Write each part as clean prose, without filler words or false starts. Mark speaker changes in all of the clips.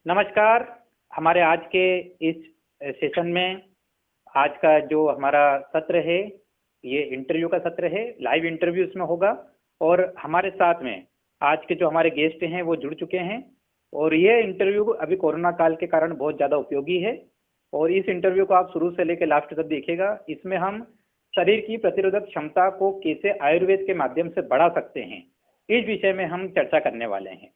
Speaker 1: नमस्कार। हमारे आज के इस सेशन में आज का जो हमारा सत्र है, ये इंटरव्यू का सत्र है। लाइव इंटरव्यू इसमें होगा और हमारे साथ में आज के जो हमारे गेस्ट हैं वो जुड़ चुके हैं और ये इंटरव्यू अभी कोरोना काल के कारण बहुत ज़्यादा उपयोगी है और इस इंटरव्यू को आप शुरू से लेकर लास्ट तक देखिएगा। इसमें हम शरीर की प्रतिरोधक क्षमता को कैसे आयुर्वेद के माध्यम से बढ़ा सकते हैं, इस विषय में हम चर्चा करने वाले हैं।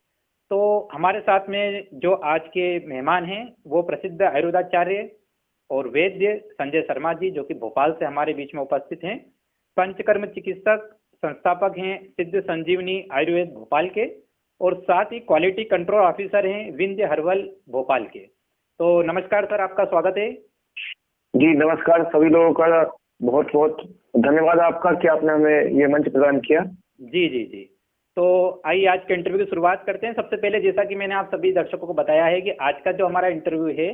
Speaker 1: तो हमारे साथ में जो आज के मेहमान हैं वो प्रसिद्ध आयुर्वेदाचार्य और वैद्य संजय शर्मा जी, जो कि भोपाल से हमारे बीच में उपस्थित हैं। पंचकर्म चिकित्सक, संस्थापक हैं सिद्ध संजीवनी आयुर्वेद भोपाल के और साथ ही क्वालिटी कंट्रोल ऑफिसर हैं विंध्य हर्बल भोपाल के। तो नमस्कार सर, आपका स्वागत है।
Speaker 2: जी नमस्कार। सभी लोगों का बहुत बहुत धन्यवाद आपका कि आपने हमें ये मंच प्रदान किया।
Speaker 1: जी जी जी। तो आइए आज के इंटरव्यू की शुरुआत करते हैं। सबसे पहले जैसा कि मैंने आप सभी दर्शकों को बताया है कि आज का जो हमारा इंटरव्यू है,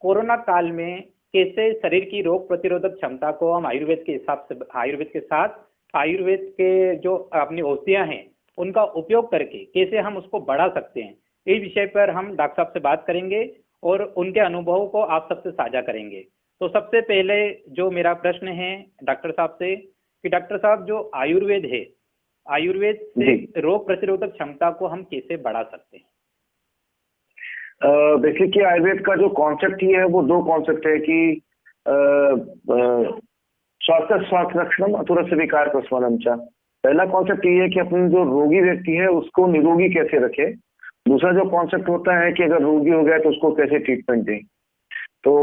Speaker 1: कोरोना काल में कैसे शरीर की रोग प्रतिरोधक क्षमता को हम आयुर्वेद के हिसाब से, आयुर्वेद के साथ आयुर्वेद के जो अपनी औषधियाँ हैं उनका उपयोग करके कैसे हम उसको बढ़ा सकते हैं, इस विषय पर हम डॉक्टर साहब से बात करेंगे और उनके अनुभवों को आप सबसे साझा करेंगे। तो सबसे पहले जो मेरा प्रश्न है डॉक्टर साहब से कि डॉक्टर साहब, जो आयुर्वेद है, आयुर्वेद से रोग प्रतिरोधक क्षमता को हम कैसे बढ़ा सकते हैं?
Speaker 2: बेसिकली आयुर्वेद का जो कॉन्सेप्ट ही है वो दो कॉन्सेप्ट है कि स्वास्थ्य रक्षणम अतुरस्य विकार प्रशमनम च। पहला कॉन्सेप्ट ये है कि अपने जो रोगी व्यक्ति है उसको निरोगी कैसे रखे। दूसरा जो कॉन्सेप्ट होता है कि अगर रोगी हो गया तो उसको कैसे ट्रीटमेंट दें। तो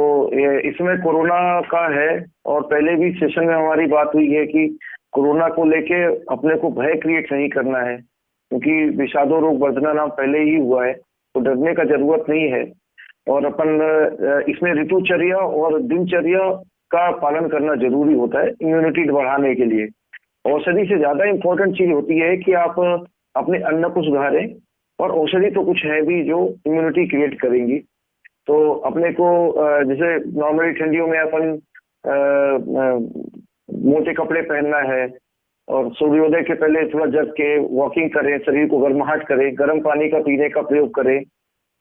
Speaker 2: इसमें कोरोना का है और पहले भी सेशन में हमारी बात हुई है कि कोरोना को लेके अपने को भय क्रिएट नहीं करना है, क्योंकि विषादो रोग वर्धना नाम पहले ही हुआ है, तो डरने का जरूरत नहीं है। और अपन इसमें ऋतुचर्या और दिनचर्या का पालन करना जरूरी होता है इम्यूनिटी बढ़ाने के लिए। औषधि से ज्यादा इम्पोर्टेंट चीज होती है कि आप अपने अन्न को सुधारें, और औषधि तो कुछ है भी जो इम्यूनिटी क्रिएट करेंगी। तो अपने को जैसे नॉर्मली ठंडियों में अपन मोटे कपड़े पहनना है और सूर्योदय के पहले थोड़ा जग के वॉकिंग करें, शरीर को गर्माहट करें, गर्म पानी का पीने का प्रयोग करें,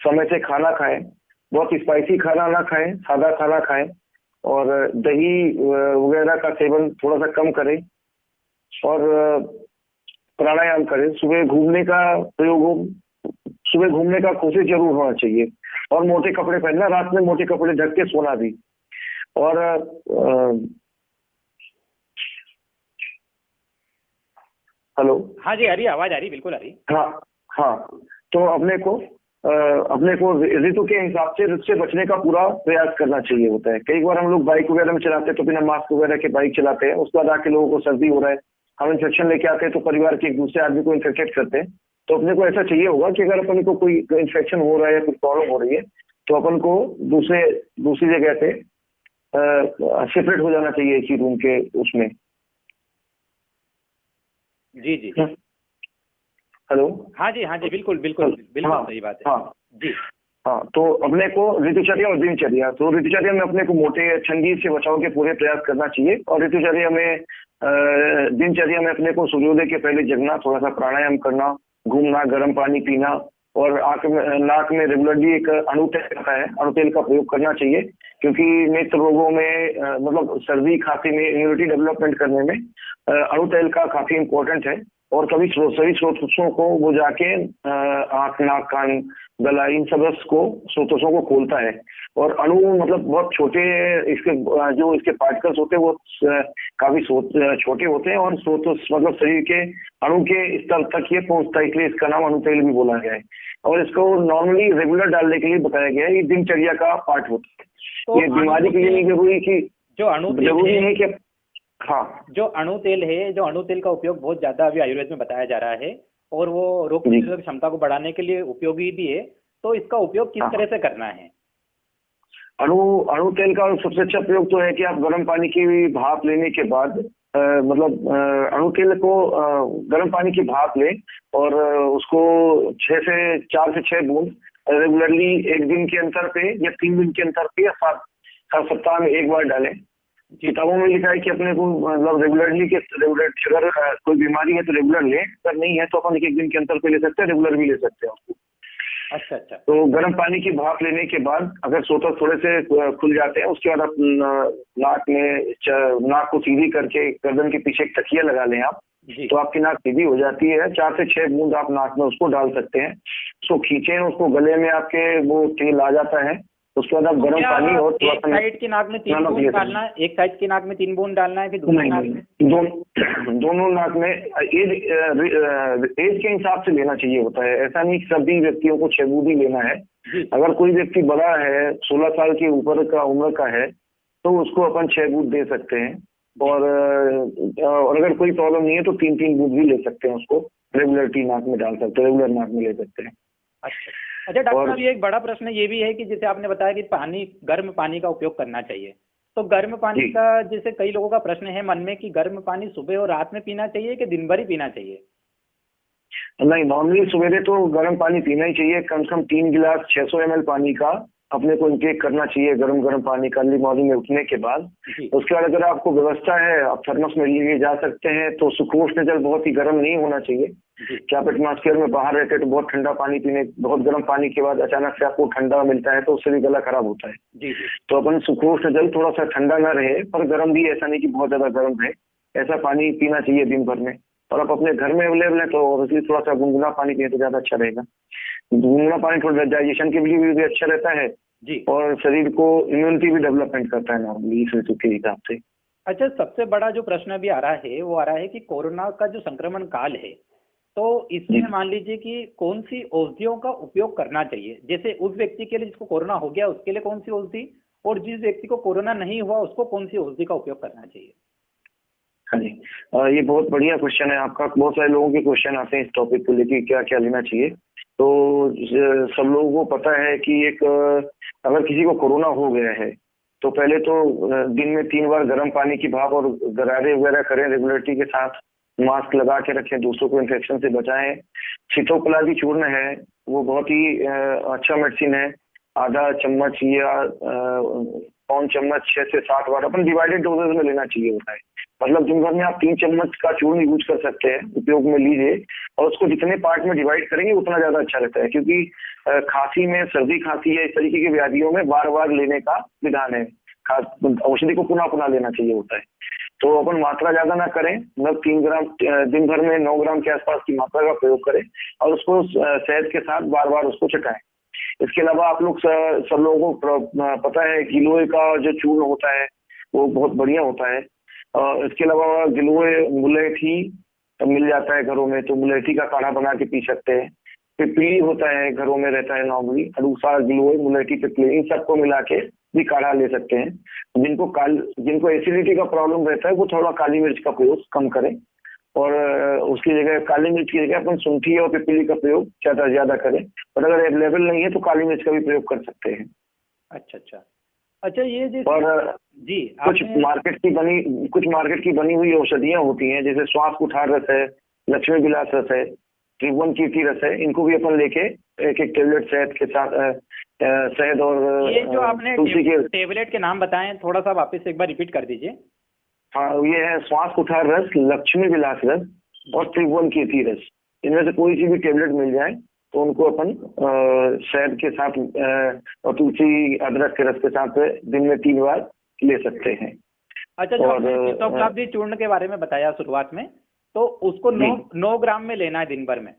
Speaker 2: समय से खाना खाएं, बहुत स्पाइसी खाना ना खाएं, सादा खाना खाएं, और दही वगैरह का सेवन थोड़ा सा कम करें और प्राणायाम करें। सुबह घूमने का प्रयोग हो, सुबह घूमने का कोशिश जरूर होना चाहिए, और मोटे कपड़े पहनना, रात में मोटे कपड़े ढक के सोना भी। और हेलो।
Speaker 1: हाँ जी, आ रही आवाज, आ रही, बिल्कुल आ रही।
Speaker 2: हाँ हाँ। तो अपने को ऋतु के हिसाब से ऋतु से बचने का पूरा प्रयास करना चाहिए होता है। कई बार हम लोग बाइक वगैरह में चलाते हैं तो बिना मास्क वगैरह के बाइक चलाते हैं, उसके बाद आके लोगों को सर्दी हो रहा है, हम इन्फेक्शन लेके आते हैं तो परिवार के एक दूसरे आदमी को इन्फेक्टेड करते हैं। तो अपने को ऐसा चाहिए होगा कि अगर अपन को कोई इन्फेक्शन हो रहा है या कोई प्रॉब्लम हो रही है तो अपन को दूसरी जगह पे सेपरेट हो जाना चाहिए इसी रूम के उसमें।
Speaker 1: जी जी।
Speaker 2: हेलो।
Speaker 1: हाँ जी, हाँ जी, बिल्कुल बिल्कुल बिल्कुल
Speaker 2: हाँ,
Speaker 1: सही बात है।
Speaker 2: हाँ
Speaker 1: जी
Speaker 2: हाँ। तो अपने को ऋतुचर्या और दिनचर्या, तो ऋतुचर्या में अपने को मोटे ठंडी से बचाव के पूरे प्रयास करना चाहिए, और ऋतुचर्या में दिनचर्या में अपने को सूर्योदय के पहले जगना, थोड़ा सा प्राणायाम करना, घूमना, गर्म पानी पीना, और नाक में रेगुलरली एक अणुतेल आता है, अणुतेल का प्रयोग करना चाहिए, क्योंकि नेत्र रोगों में मतलब सर्दी खांसी में इम्यूनिटी डेवलपमेंट करने में अणुतेल का काफी इम्पोर्टेंट है। और सभी स्रोतों को वो जाके आंख, नाक, कान, गला, इन सब स्रोतों को खोलता है। और अणु मतलब बहुत छोटे, इसके जो इसके पार्टिकल्स होते हैं वो काफी छोटे होते हैं, और स्रोत मतलब शरीर के अणु के स्तर तक ये पहुंचता है, इसलिए इसका नाम अणुतेल भी बोला गया है। और इसको नॉर्मली रेगुलर डालने के लिए बताया गया है, ये दिनचर्या का पार्ट होता है। तो ये बीमारी के लिए नहीं जरूरी कि जरूरी है कि हाँ,
Speaker 1: जो अणु तेल है, जो अणु तेल का उपयोग बहुत ज्यादा अभी आयुर्वेद में बताया जा रहा है और वो रोग प्रतिरोधक क्षमता को बढ़ाने के लिए उपयोगी भी है। तो इसका उपयोग किस तरह से करना है?
Speaker 2: अणु तेल का सबसे अच्छा प्रयोग तो है कि आप गर्म पानी की भाप लेने के बाद मतलब अणु तेल को गर्म पानी की भाप लें और उसको 4 से 6 बूंद रेगुलरली एक दिन के अंतर पे या 3 दिन के अंतर पे या 7 सप्ताह में एक बार डालें। किताबों में लिखा है कि अपने को मतलब रेगुलरली के अगर कोई बीमारी है तो रेगुलर लें, अगर नहीं है तो अपन एक दिन के अंतर पे ले सकते हैं, रेगुलर भी ले सकते हैं उसको।
Speaker 1: अच्छा अच्छा।
Speaker 2: तो गर्म पानी की भाप लेने के बाद अगर सोतक थोड़े से खुल जाते हैं, उसके बाद आप नाक को सीधी करके गर्दन के पीछे एक तकिया लगा लें आप,
Speaker 1: जी
Speaker 2: तो आपकी नाक सीधी हो जाती है। 4 से 6 बूंद आप नाक में उसको डाल सकते हैं, उसको खींचे, उसको गले में आपके वो तेल आ जाता है। उसके बाद आप
Speaker 1: तो
Speaker 2: गर्म
Speaker 1: क्या
Speaker 2: पानी और थोड़ा
Speaker 1: एक
Speaker 2: सा
Speaker 1: साइड की नाक में 3
Speaker 2: नमक
Speaker 1: बूंद
Speaker 2: ले सकते
Speaker 1: डालना है, एक साइड की नाक में 3 बूंद डालना है, फिर
Speaker 2: हैं।
Speaker 1: दूसरी
Speaker 2: नहीं
Speaker 1: नाक
Speaker 2: नहीं,
Speaker 1: में?
Speaker 2: दोनों नाक में एज के हिसाब से लेना चाहिए होता है। ऐसा नहीं कि सभी व्यक्तियों को 6 बूंद ही लेना है।
Speaker 1: जी
Speaker 2: अगर कोई व्यक्ति बड़ा है, 16 साल के ऊपर का उम्र का है, तो उसको अपन 6 बूंद दे सकते हैं। और अगर कोई प्रॉब्लम नहीं है तो 3-3 बूंद भी ले सकते हैं, उसको रेगुलरली नाक में डाल सकते हैं, रेगुलर नाक में ले सकते हैं।
Speaker 1: अच्छा अच्छा। डॉक्टर
Speaker 2: और
Speaker 1: साहब, ये एक बड़ा प्रश्न ये भी है कि जैसे आपने बताया कि गर्म पानी का उपयोग करना चाहिए, तो गर्म पानी
Speaker 2: जी,
Speaker 1: का जैसे कई लोगों का प्रश्न है मन में कि गर्म पानी सुबह और रात में पीना चाहिए कि दिन भर ही पीना चाहिए?
Speaker 2: नहीं, नॉर्मली सवेरे तो गर्म पानी पीना ही चाहिए। कम से कम 3 गिलास 600 ml पानी का अपने को इंटेक करना चाहिए, गर्म गर्म पानी का, अर्ली मॉर्निंग में उठने के बाद।
Speaker 1: जी
Speaker 2: उसके बाद अगर आपको व्यवस्था है, आप थर्मस में लिए जा सकते हैं। तो सुक्रोज जल बहुत ही गर्म नहीं होना चाहिए
Speaker 1: जी
Speaker 2: कि आप एटमॉस्फेयर में बाहर रहते हैं तो बहुत ठंडा पानी पीने, बहुत गर्म पानी के बाद अचानक से आपको ठंडा मिलता है तो उससे भी गला खराब होता है।
Speaker 1: जी जी।
Speaker 2: तो अपन सुक्रोज जल थोड़ा सा ठंडा ना रहे पर गर्म भी, ऐसा नहीं कि बहुत ज्यादा गर्म रहे, ऐसा पानी पीना चाहिए दिन भर में। और आप अपने घर में अवेलेबल है तो ऑब्वियसली थोड़ा सा गुनगुना पानी पिए तो ज्यादा अच्छा रहेगा। गुनगुना पानी थोड़ा डाइजेशन के लिए भी अच्छा रहता है
Speaker 1: जी।
Speaker 2: और शरीर को इम्यूनिटी भी डेवलपमेंट करता है नॉर्मली इस ऋतु के हिसाब से।
Speaker 1: अच्छा, सबसे बड़ा जो प्रश्न अभी आ रहा है वो आ रहा है कि कोरोना का जो संक्रमण काल है, तो
Speaker 2: जी,
Speaker 1: इसमें मान लीजिए कि कौन सी औषधियों का उपयोग करना चाहिए? जैसे उस व्यक्ति के लिए जिसको कोरोना हो गया उसके लिए कौन सी औषधि, और जिस व्यक्ति को कोरोना नहीं हुआ उसको कौन सी औषधि का उपयोग करना चाहिए?
Speaker 2: हाँ जी। ये बहुत बढ़िया क्वेश्चन है आपका। बहुत सारे लोगों के क्वेश्चन आते हैं इस टॉपिक को लेके, क्या क्या लेना चाहिए। तो सब लोगों को पता है कि अगर किसी को कोरोना हो गया है तो पहले तो दिन में 3 बार गर्म पानी की भाप और गरारे वगैरह करें रेगुलरिटी के साथ। मास्क लगा के रखें, दूसरों को इन्फेक्शन से बचाएं। सीतोपलादी चूर्ण है, वो बहुत ही अच्छा मेडिसिन है। आधा चम्मच या पौन चम्मच 6 से 7 बार अपन डिवाइडेड डोजेज में लेना चाहिए होता है। मतलब दिन भर में आप 3 चम्मच का चूर्ण यूज कर सकते हैं, उपयोग में लीजिए। और उसको जितने पार्ट में डिवाइड करेंगे उतना ज्यादा अच्छा रहता है, क्योंकि खांसी में, सर्दी खांसी है, इस तरीके की व्याधियों में बार बार लेने का विधान है। खास औषधि को पुनः पुनः लेना चाहिए होता है। तो अपन मात्रा ज्यादा ना करें, मतलब 3 ग्राम दिन भर में 9 ग्राम के आसपास की मात्रा का प्रयोग करें और उसको शहद के साथ बार बार उसको चटाएं। इसके अलावा आप लोग सब लोगों को पता है गिलोय का जो चूर्ण होता है वो बहुत बढ़िया होता है। इसके अलावा गिलोय मुलेठी मिल जाता है घरों में, तो मुलेठी का काढ़ा बना के पी सकते हैं। पिपली होता है, घरों में रहता है नॉर्मली, अड़ूसा, गिलोय, मुलेठी, पिपली, इन सबको मिला के भी काढ़ा ले सकते हैं। जिनको एसिडिटी का प्रॉब्लम रहता है वो थोड़ा काली मिर्च का प्रयोग कम करें और उसकी जगह काली मिर्च की जगह अपन शुंठी और पिपली का प्रयोग ज्यादा करें। और अगर अवेलेबल नहीं है तो काली मिर्च का भी प्रयोग कर सकते हैं।
Speaker 1: अच्छा अच्छा। अच्छा, ये जैसे
Speaker 2: और
Speaker 1: जी
Speaker 2: कुछ
Speaker 1: आपने
Speaker 2: मार्केट की बनी हुई औषधियां होती हैं, जैसे श्वास कुठार रस है, लक्ष्मी विलास रस है, त्रिभुवन कीर्ति रस है। इनको भी अपन लेके एक एक टेबलेट शहद के साथ शहद और
Speaker 1: ये जो आपने
Speaker 2: तुलसी के।
Speaker 1: टेबलेट के नाम बताए थोड़ा सा वापस एक बार रिपीट कर दीजिए।
Speaker 2: हाँ, ये है श्वास कुठार रस, लक्ष्मी विलास रस और त्रिभुवन कीर्ति रस। इनमें से कोई सी भी टेबलेट मिल जाए तो उनको अपन शहद के साथ और तुलसी अदरक के रस के साथ दिन में 3 बार ले सकते हैं।
Speaker 1: अच्छा, जो
Speaker 2: और
Speaker 1: आपने चित्तौपलाब्धी चूर्ण के बारे में बताया शुरुआत में, तो उसको 9 ग्राम में लेना है दिन भर में?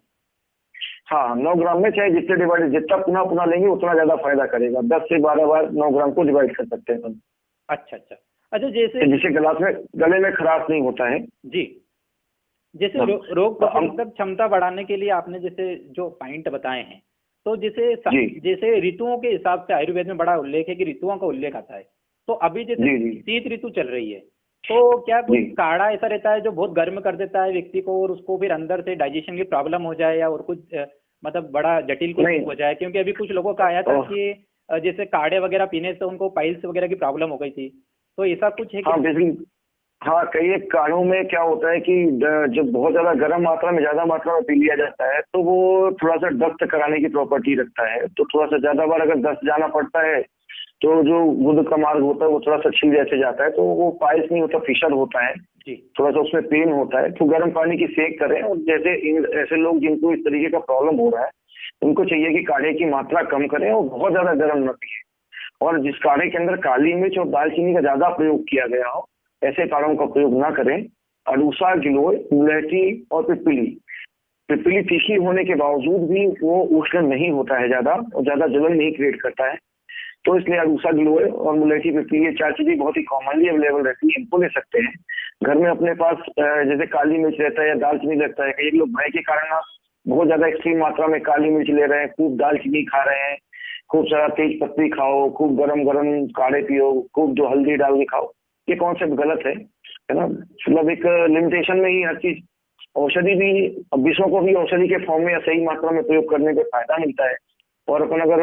Speaker 2: हाँ, 9 ग्राम में, चाहे जितने डिवाइड, जितना पुनः पुनः लेंगे उतना ज्यादा फायदा करेगा। 10 से 12 बार 9 ग्राम को डिवाइड कर सकते हैं अपन।
Speaker 1: अच्छा अच्छा। अच्छा, जैसे
Speaker 2: जिससे गले में खराश नहीं होता है।
Speaker 1: जी, जैसे रोग प्रतिरोधक क्षमता बढ़ाने के लिए आपने जैसे जो पॉइंट बताए हैं, तो जैसे ऋतुओं के हिसाब से आयुर्वेद में बड़ा उल्लेख है कि ऋतुओं का उल्लेख आता है। तो अभी जैसे शीत ऋतु चल रही है, तो क्या कुछ काढ़ा ऐसा रहता है जो बहुत गर्म कर देता है व्यक्ति को और उसको फिर अंदर से डाइजेशन की प्रॉब्लम हो जाए या और कुछ मतलब बड़ा जटिल कुछ हो जाए? क्योंकि अभी कुछ लोगों का आया था कि जैसे काढ़े वगैरह पीने से उनको पाइल्स वगैरह की प्रॉब्लम हो गई थी, तो ऐसा कुछ है
Speaker 2: कि हाँ, कई एक काढ़ों में क्या होता है कि जब बहुत ज्यादा गर्म मात्रा में, ज्यादा मात्रा में पी लिया जाता है तो वो थोड़ा सा दस्त कराने की प्रॉपर्टी रखता है। तो थोड़ा सा ज्यादा बार अगर दस्त जाना पड़ता है तो जो गुद का मार्ग होता है वो थोड़ा सा छिल जैसे जाता है, तो वो पाइल्स नहीं होता, फिशर होता है, थोड़ा सा उसमें पेन होता है। तो गर्म पानी की सेक करें। और जैसे ऐसे लोग जिनको इस तरीके का प्रॉब्लम हो रहा है उनको चाहिए कि काढ़े की मात्रा कम करें और बहुत ज्यादा गर्म न पिए। और जिस काढ़े के अंदर काली मिर्च और दालचीनी का ज्यादा प्रयोग किया गया हो, ऐसे काढ़ों का प्रयोग ना करें। अड़ूसा, गिलोय, मुलैठी और पिप्पली। पिप्पली तीखी होने के बावजूद भी वो उष्ण नहीं होता है ज्यादा, और ज्यादा जलन नहीं क्रिएट करता है। तो इसलिए अड़ूसा, गिलोय और मुलैठी, पिप्पली, ये 4 चीजें बहुत ही कॉमनली अवेलेबल रहती है, इनको ले सकते हैं। घर में अपने पास जैसे काली मिर्च रहता है या दालचीनी रहता है, कई लोग भय के कारण ना बहुत ज्यादा एक्सट्रीम मात्रा में काली मिर्च ले रहे हैं, खूब दालचीनी खा रहे हैं, खूब सारा तेज पत्ती खाओ, खूब गरम गरम काढ़े पियो, खूब जो हल्दी डाल के खाओ। ये कॉन्सेप्ट गलत है ना। मतलब एक लिमिटेशन में ही हर चीज, औषधि भी, विषयों को भी औषधि के फॉर्म में या सही मात्रा में प्रयोग करने पे फायदा मिलता है। और अपन अगर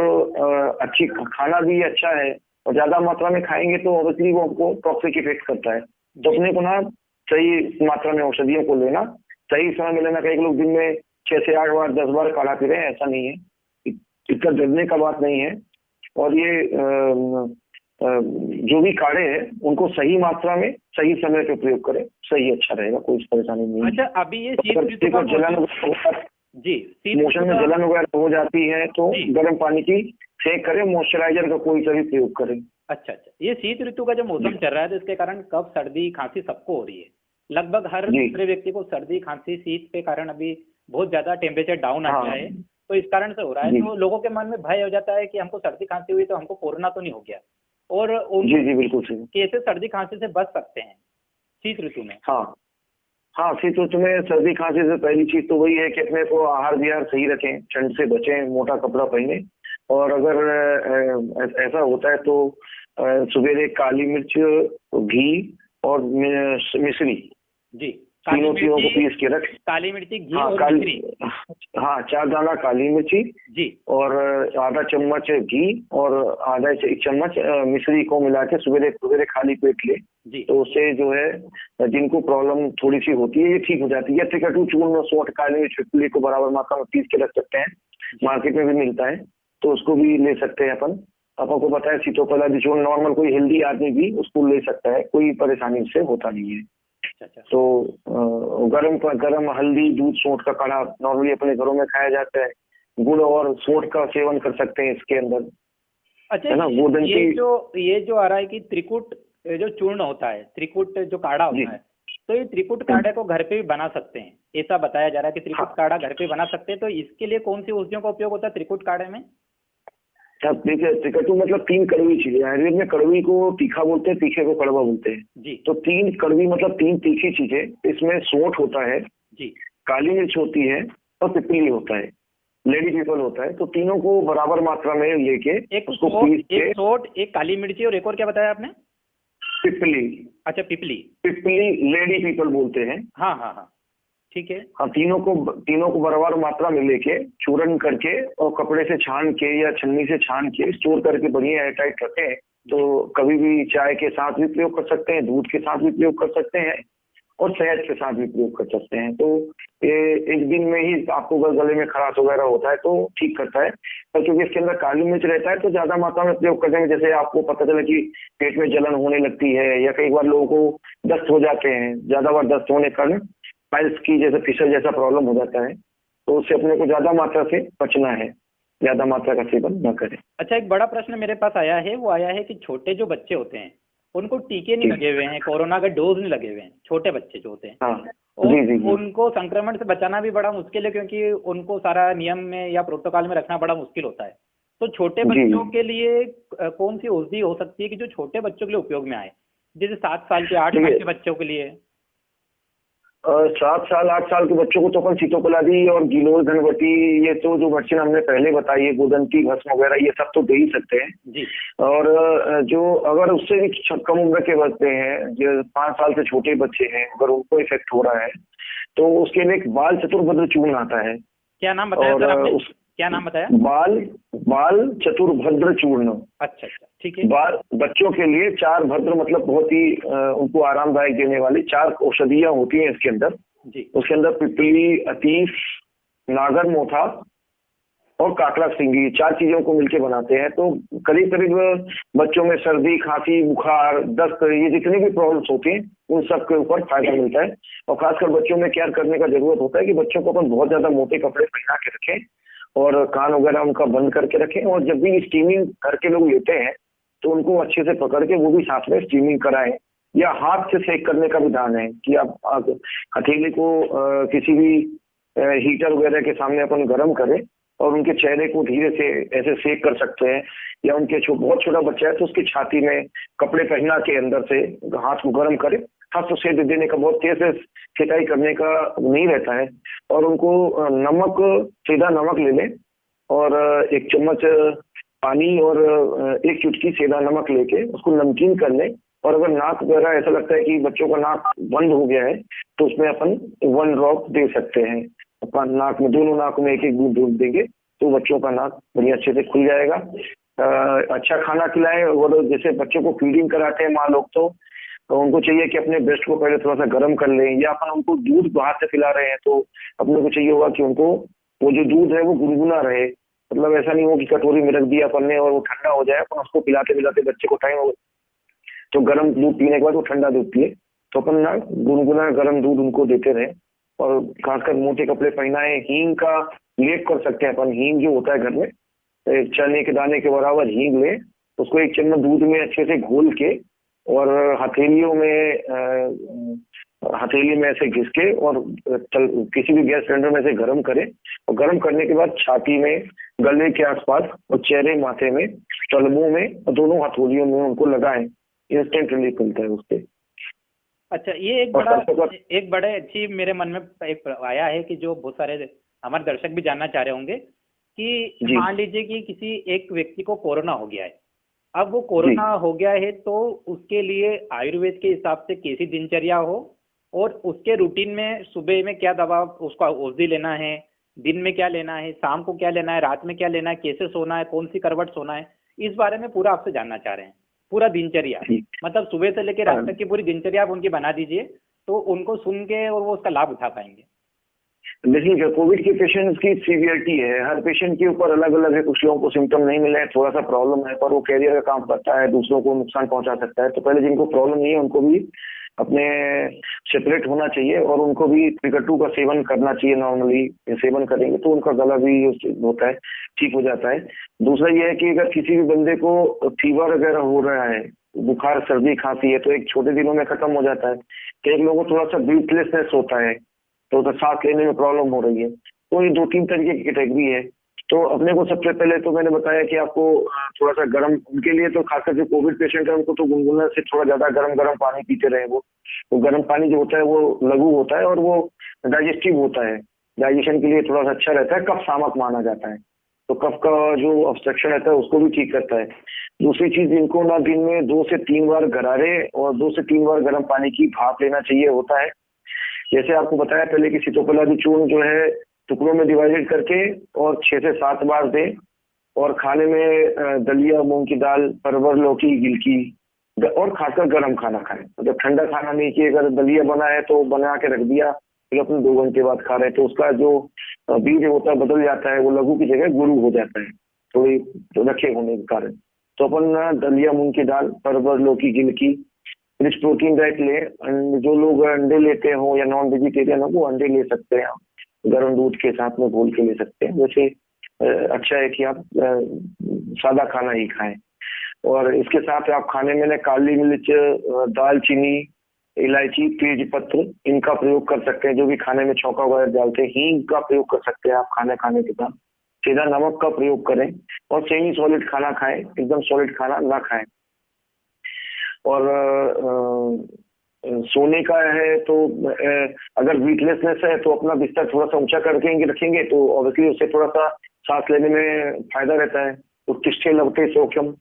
Speaker 2: अच्छी खाना भी अच्छा है और ज्यादा मात्रा में खाएंगे तो ऑब्वियसली वो हमको टॉक्सिक इफेक्ट करता है। तो अपने को ना सही मात्रा में औषधियों को लेना, सही समय में लेना। कई लोग दिन में 6 से 8 बार 10 बार काढ़ा पी रहे हैं, ऐसा नहीं है, इतना डरने का बात नहीं है। और ये जो भी काढ़े हैं उनको सही मात्रा में सही समय पे प्रयोग करें, सही अच्छा रहेगा, कोई परेशानी नहीं है।
Speaker 1: अच्छा, अभी ये शीत ऋतु का
Speaker 2: जलन
Speaker 1: जी,
Speaker 2: मोशन में जलन वगैरह हो जाती है तो गर्म पानी की सेक करें, मॉइस्चराइजर का कोई सा भी प्रयोग करें।
Speaker 1: अच्छा, ये शीत ऋतु का जो मौसम चल रहा है तो इसके कारण कफ, सर्दी, खांसी सबको हो रही है। लगभग हर दूसरे व्यक्ति को सर्दी, खांसी, शीत के कारण अभी बहुत ज्यादा टेम्परेचर डाउन आ गया है, तो इस कारण से हो रहा है। तो लोगों के मन में भय हो जाता है कि हमको सर्दी खांसी हुई तो हमको कोरोना तो नहीं हो गया, और
Speaker 2: जी बिल्कुल सही।
Speaker 1: कैसे सर्दी खांसी से बच सकते हैं शीत ऋतु में?
Speaker 2: हाँ, शीत ऋतु में सर्दी खांसी से पहली चीज तो वही है कि अपने को आहार विहार सही रखें, ठंड से बचें, मोटा कपड़ा पहने। और अगर ऐसा होता है तो सवेरे काली मिर्च, घी और मिश्री,
Speaker 1: जी,
Speaker 2: तीनों चीजों को पीस के रख।
Speaker 1: काली मिर्ची, घी और मिश्री।
Speaker 2: हाँ, 4 दाना काली मिर्ची
Speaker 1: जी, और
Speaker 2: आधा चम्मच घी और आधा 1 चम्मच मिश्री को मिला के सवेरे खाली पेट ले।
Speaker 1: जी,
Speaker 2: तो उससे जो है जिनको प्रॉब्लम थोड़ी सी होती है ये ठीक हो जाती है। त्रिकटु चूर्ण, सोंठ, काली मिर्च, पिप्पली को बराबर मात्रा में पीस के रख सकते हैं, मार्केट में भी मिलता है, तो उसको भी ले सकते हैं अपन। को पता है सीतोपलादी चूर्ण नॉर्मल कोई हेल्दी आदमी भी उसको ले सकता है, कोई परेशानी से होता नहीं है।
Speaker 1: अच्छा।
Speaker 2: तो गरम हल्दी, दूध, सोंठ का काढ़ा नॉर्मली अपने घरों में खाया जाता है। गुड़ और सोंठ का सेवन कर सकते हैं इसके अंदर।
Speaker 1: अच्छा, है ना। ये जो आ रहा है कि त्रिकुट जो चूर्ण होता है, त्रिकुट जो काढ़ा होता है, तो ये त्रिकुट काढ़े को घर पे भी बना सकते हैं, ऐसा बताया जा रहा है कि त्रिकुट काढ़ा घर पे बना सकते हैं। तो इसके लिए कौन सी औषधियों का उपयोग होता है त्रिकुट काढ़े में?
Speaker 2: देखिए, त्रिकटु मतलब 3 कड़वी चीजें। आयुर्वेद में कड़वी को तीखा बोलते हैं, तीखे को कड़वा बोलते हैं
Speaker 1: जी।
Speaker 2: तो 3 कड़वी मतलब 3 तीखी चीजें। इसमें सोंठ होता है
Speaker 1: जी,
Speaker 2: काली मिर्च होती है और पिप्पली होता है, लेडी पीपल होता है। तो तीनों को बराबर मात्रा में लेके उसको पीस के,
Speaker 1: एक सोंठ, एक काली मिर्ची और एक और क्या बताया आपने?
Speaker 2: पिप्पली।
Speaker 1: अच्छा, पिप्पली
Speaker 2: लेडी पीपल बोलते हैं।
Speaker 1: हाँ, ठीक है।
Speaker 2: हाँ, तीनों को बराबर मात्रा में लेके चूर्ण करके और कपड़े से छान के या छन्नी से छान के स्टोर करके बढ़िया एयर टाइट रखें। तो कभी भी चाय के साथ भी प्रयोग कर सकते हैं, दूध के साथ भी प्रयोग कर सकते हैं और शहद के साथ भी प्रयोग कर सकते हैं। तो ये एक दिन में ही आपको गले में खराश वगैरह होता है तो ठीक करता है। पर क्योंकि इसके अंदर काली मिर्च रहता है तो ज्यादा मात्रा में प्रयोग करने में, जैसे आपको पता चला कि पेट में जलन होने लगती है या कई बार लोगों को दस्त हो जाते हैं, ज्यादा बार दस्त होने के कारण पाइल्स की जैसे फिशर जैसा प्रॉब्लम हो जाता है, तो उससे अपने को ज्यादा मात्रा से बचना है, ज्यादा मात्रा का सेवन न करें।
Speaker 1: अच्छा, एक बड़ा प्रश्न मेरे पास आया है, वो आया है कि छोटे जो बच्चे होते हैं उनको टीके नहीं लगे हुए हैं, कोरोना के डोज नहीं लगे हुए हैं, छोटे बच्चे जो होते हैं।
Speaker 2: हाँ,
Speaker 1: जी। उनको संक्रमण से बचाना भी बड़ा मुश्किल है क्योंकि उनको सारा नियम में या प्रोटोकॉल में रखना बड़ा मुश्किल होता है। तो छोटे बच्चों के लिए कौन सी औषधि हो सकती है कि जो छोटे बच्चों के लिए उपयोग में आए, जैसे 7 साल के 8 साल के बच्चों के लिए?
Speaker 2: 7 साल 8 साल के बच्चों को तो अपन सीतोपलादी और गिलोय, घनवटी, ये तो जो वैक्सीन हमने पहले बताई है, गोदंती, भस्म वगैरह, ये सब तो दे ही सकते हैं
Speaker 1: जी।
Speaker 2: और जो अगर उससे भी कम उम्र के बच्चे हैं, जो 5 साल से छोटे बच्चे हैं, अगर उनको इफेक्ट हो रहा है तो उसके लिए एक बाल चतुर्भद्र चूर्ण आता है।
Speaker 1: क्या नाम बताया सर आपने? क्या नाम बताया?
Speaker 2: बाल चतुर्भद्र चूर्ण।
Speaker 1: अच्छा, ठीक है।
Speaker 2: बच्चों के लिए 4 भद्र मतलब बहुत ही उनको आरामदायक देने वाली 4 औषधियां होती हैं इसके अंदर जी। उसके अंदर पिप्पली, अतीस, नागर मोथा और काकड़ा सिंगी, 4 चीजों को मिलके बनाते हैं। तो करीब बच्चों में सर्दी, खांसी, बुखार, दस्त, ये जितनी भी प्रॉब्लम्स होती हैं उन सब के ऊपर फायदा मिलता है। और खासकर बच्चों में केयर करने का जरूरत होता है कि बच्चों को अपन बहुत ज्यादा मोटे कपड़े पहना के रखें और कान वगैरह उनका बंद करके रखें। और जब भी स्टीमिंग करके लोग लेते हैं तो उनको अच्छे से पकड़ के वो भी साथ में स्टीमिंग कराएं, या हाथ से सेक करने का विधान है कि आप हथेली को किसी भी हीटर वगैरह के सामने अपन गर्म करें और उनके चेहरे को धीरे से ऐसे सेक कर सकते हैं। या उनके बहुत छोटा बच्चा है तो उसकी छाती में कपड़े पहना के अंदर से हाथ को गर्म करें। हाथ तो सेक देने का, बहुत तेज से सेकाई करने का नहीं रहता है। और उनको नमक, सीधा नमक ले लें और एक चम्मच पानी और एक चुटकी सेधा नमक लेके उसको नमकीन कर लें। और अगर नाक वगैरह ऐसा लगता है कि बच्चों का नाक बंद हो गया है तो उसमें अपन 1 ड्रॉप दे सकते हैं। अपन नाक में, दोनों नाक में एक एक बूंद देंगे तो बच्चों का नाक बढ़िया अच्छे से खुल जाएगा। अच्छा खाना खिलाएं। और जैसे बच्चों को फीडिंग कराते हैं माँ लोग तो उनको चाहिए कि अपने ब्रेस्ट को पहले थोड़ा सा गर्म कर लें। या अपन उनको दूध बाहर से पिला रहे हैं तो अपने को चाहिए होगा कि उनको वो जो दूध है वो गुनगुना रहे। मतलब ऐसा नहीं हो कि कटोरी में रख दिया अपन ने और वो ठंडा हो जाए, अपन उसको पिलाते पिलाते बच्चे को टाइम हो तो गर्म दूध पीने के बाद वो ठंडा दूध पिए। तो अपन ना गुनगुना गर्म दूध उनको देते रहे। और खासकर मोटे कपड़े पहनाए। हींग का लेप कर सकते हैं अपन। हींग जो होता है घर में, चने के दाने के बराबर हींग ले, उसको एक चम्मच दूध में अच्छे से घोल के और हथेली में ऐसे घिस के और किसी भी गैस सिलेंडर में से गर्म करें। और गर्म करने के बाद छाती में, गले के आसपास और चेहरे, माथे में, तलबों में और दोनों हथेलियों में उनको लगाएं। इंस्टेंट रिलीफ मिलता है उससे।
Speaker 1: अच्छा, ये एक बड़े अच्छी मेरे मन में एक आया है कि जो बहुत सारे हमारे दर्शक भी जानना चाह रहे होंगे कि मान लीजिए कि किसी एक व्यक्ति को कोरोना हो गया है। अब वो कोरोना हो गया है तो उसके लिए आयुर्वेद के हिसाब से कैसी दिनचर्या हो और उसके रूटीन में सुबह में क्या दवा, उसको औषधि लेना है, दिन में क्या लेना है, शाम को क्या लेना है, रात में क्या लेना है, कैसे सोना है, कौन सी करवट सोना है, इस बारे में पूरा आपसे जानना चाह रहे हैं। पूरा दिनचर्या, मतलब सुबह से लेकर रात तक की पूरी दिनचर्या आप उनकी बना दीजिए तो उनको सुन के और वो उसका लाभ उठा पाएंगे।
Speaker 2: देखिए, कोविड के पेशेंट्स की सीवियरिटी है, हर पेशेंट के ऊपर अलग अलग है। कुछ लोगों को सिम्टम नहीं मिले, थोड़ा सा प्रॉब्लम है, पर वो कैरियर का काम करता है, दूसरों को नुकसान पहुंचा सकता है। तो पहले जिनको प्रॉब्लम नहीं है उनको भी अपने सेपरेट होना चाहिए और उनको भी त्रिकटु का सेवन करना चाहिए। नॉर्मली सेवन करेंगे तो उनका गला भी होता है, ठीक हो जाता है। दूसरा ये है कि अगर किसी भी बंदे को फीवर वगैरह हो रहा है, बुखार, सर्दी, खांसी है, तो एक छोटे दिनों में खत्म हो जाता है। कई लोगों को थोड़ा सा ब्रीथलेसनेस होता है, तो सांस लेने में प्रॉब्लम हो रही है। तो ये 2-3 तरीके की कैटेगरी है। तो अपने को सबसे पहले तो मैंने बताया कि आपको थोड़ा सा गर्म, उनके लिए तो खासकर जो कोविड पेशेंट है उनको तो गुनगुना से थोड़ा ज्यादा गर्म गर्म पानी पीते रहे। वो गर्म पानी जो होता है वो लघु होता है और वो डाइजेस्टिव होता है, डाइजेशन के लिए थोड़ा सा अच्छा रहता है। कफ शामक माना जाता है, तो कफ का जो ऑब्स्ट्रक्शन रहता है उसको भी ठीक करता है। दूसरी चीज, इनको ना दिन में 2 से 3 बार गरारे और 2 से 3 बार गर्म पानी की भाप लेना चाहिए होता है। जैसे आपको बताया पहले कि सीतोपलादी चूर्ण जो है टुकड़ों में डिवाइडेड करके और 6 से 7 बार दें। और खाने में दलिया, मूंग की दाल, परवल, लौकी, गिलकी और खासकर गर्म खाना खाएं। मतलब ठंडा खाना नहीं कि अगर दलिया बना है तो बना के रख दिया फिर अपने 2 घंटे बाद खा रहे हैं तो उसका जो बीज होता है बदल जाता है, वो लघु की जगह गुरु हो जाता है थोड़ी रखे होने के कारण। तो अपन दलिया, मूंग की दाल, परवल, लौकी, गिलकी, रिच प्रोटीन डाइट ले। जो लोग अंडे लेते हो या नॉन वेजिटेरियन हो वो अंडे ले सकते हैं, गर्म दूध के साथ में घोल के ले सकते हैं। वैसे अच्छा है कि आप सादा खाना ही खाएं। और इसके साथ आप खाने में काली मिर्च, दालचीनी, इलायची, तेज पत्र, इनका प्रयोग कर सकते हैं। जो भी खाने में छौंका वगैरह डालते हैं, हींग का प्रयोग कर सकते हैं आप खाने के बाद। सीधा नमक का प्रयोग करें और सेमी सॉलिड खाना खाएं, एकदम सॉलिड खाना ना खाएं। और सोने का है तो अगर वीकनेसनेस है तो अपना बिस्तर थोड़ा सा ऊंचा करके रखेंगे तो ऑब्वियसली उससे थोड़ा सा सांस लेने में फायदा रहता है। उत्तिष्ठे लभते सौख्यम,